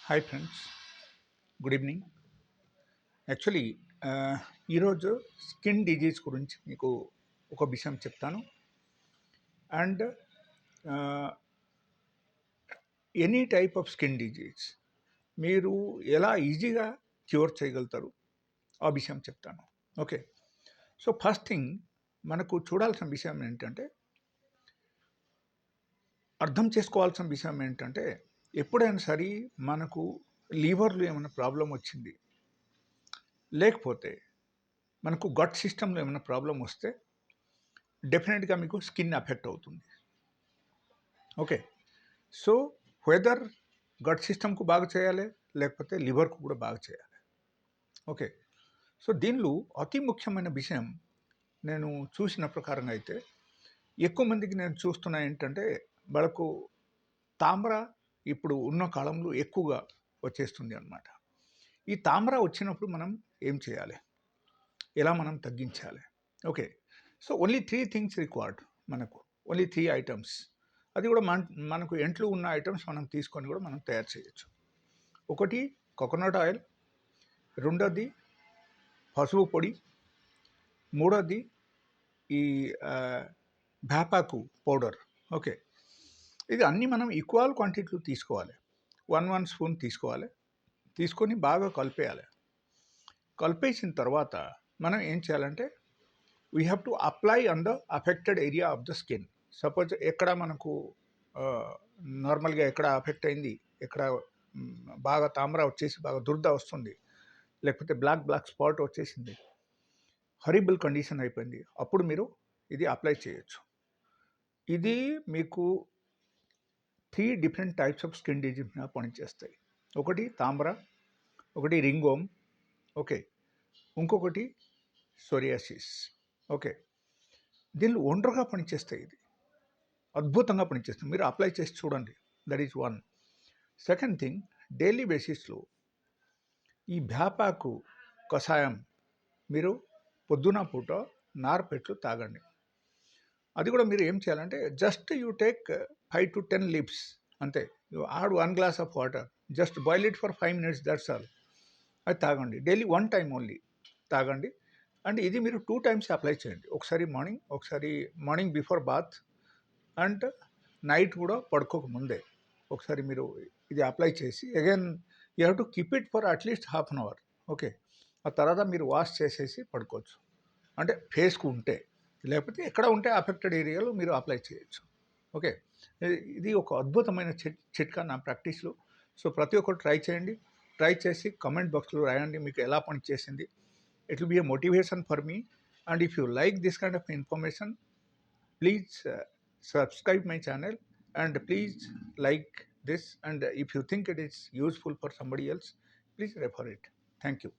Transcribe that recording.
Hi friends, good evening. Actually ఈరోజు skin disease గురించి మీకు ఒక విషయం చెప్తాను. And any type of skin disease మీరు ఎలా ఈజీగా క్యూర్ చేయగలుగుతారు ఆ విషయం చెప్తాను. ఓకే, సో ఫస్ట్ థింగ్ మనకు చూడాల్సిన విషయం ఏంటంటే, అర్థం చేసుకోవాల్సిన విషయం ఏంటంటే, ఎప్పుడైనా సరే మనకు లివర్లో ఏమైనా ప్రాబ్లం వచ్చింది, లేకపోతే మనకు గట్ సిస్టంలో ఏమైనా ప్రాబ్లం వస్తే డెఫినెట్గా మీకు స్కిన్ ఎఫెక్ట్ అవుతుంది. ఓకే, సో వెదర్ గట్ సిస్టమ్కు బాగా చేయాలి, లేకపోతే లివర్కు కూడా బాగా చేయాలి. ఓకే, సో దీనిలో అతి ముఖ్యమైన విషయం నేను చూసిన ప్రకారంగా అయితే, ఎక్కువ మందికి నేను చూస్తున్నా ఏంటంటే, వాళ్ళకు తామ్ర ఇప్పుడు ఉన్న కాలంలో ఎక్కువగా వచ్చేస్తుంది అన్నమాట. ఈ తామ్ర వచ్చినప్పుడు మనం ఏం చేయాలి, ఎలా మనం తగ్గించాలి? Okay, so only 3 things required. మనకు ఓన్లీ 3 ఐటమ్స్. అది కూడా మనకు ఇంట్లో ఉన్న ఐటమ్స్ మనం తీసుకొని కూడా మనం తయారు చేయొచ్చు. ఒకటి కోకోనట్ ఆయిల్, రెండోది పసుపు పొడి, మూడోది ఈ వేపాకు పౌడర్. ఓకే, ఇది అన్నీ మనం ఈక్వల్ క్వాంటిటీలో తీసుకోవాలి. 1 స్పూన్ తీసుకోవాలి. తీసుకొని బాగా కలిపేయాలి. కలిపేసిన తర్వాత మనం ఏం చేయాలంటే, we have to apply on the affected area of the skin. Suppose ఎక్కడ మనకు నార్మల్గా ఎక్కడ అఫెక్ట్ అయింది, ఎక్కడ బాగా తామర వచ్చేసి బాగా దురద వస్తుంది, లేకపోతే బ్లాక్ స్పాట్ వచ్చేసింది, హరిబుల్ కండిషన్ అయిపోయింది, అప్పుడు మీరు ఇది అప్లై చేయొచ్చు. ఇది మీకు 3 different types of skin disease మీద పనిచేస్తాయి. ఒకటి తామ్ర, ఒకటి రింగోమ్, ఓకే, ఇంకొకటి సోరియాసిస్. ఓకే, దీనిలో ఒండ్రగా పనిచేస్తాయి. ఇది అద్భుతంగా పనిచేస్తుంది. మీరు అప్లై చేసి చూడండి. That is one. Second thing, daily బేసిస్లో ఈ వేపాకు కషాయం మీరు పొద్దున పూట నారపెట్లు తాగండి. అది కూడా మీరు ఏం చేయాలంటే, just you take 5 to 10 leaves అంతే. You add 1 glass of water, just boil it for 5 minutes, that's all. అది తాగండి. డైలీ 1 time ఓన్లీ తాగండి. అండ్ ఇది మీరు 2 times అప్లై చేయండి. ఒకసారి morning before bath, and night కూడా పడుకోక ముందే ఒకసారి మీరు ఇది అప్లై చేసి, again you have to keep it for at least ½ an hour. Okay, ఆ తర్వాత మీరు వాష్ చేసేసి పడుకోవచ్చు. అంటే ఫేస్కు ఉంటే, లేకపోతే ఎక్కడ ఉంటే అఫెక్టెడ్ ఏరియాలో మీరు అప్లై చేయొచ్చు. ఓకే, ఇది ఒక అద్భుతమైన చిట్కా నా ప్రాక్టీస్లో. సో ప్రతి ఒక్కరు ట్రై చేయండి. ట్రై చేసి కమెంట్ బాక్స్లో రాయండి మీకు ఎలా పని చేసింది. It will be a motivation for me. And if you like this kind of information, please subscribe my channel, and please like this, and if you think it is useful for somebody else, please refer it. Thank you.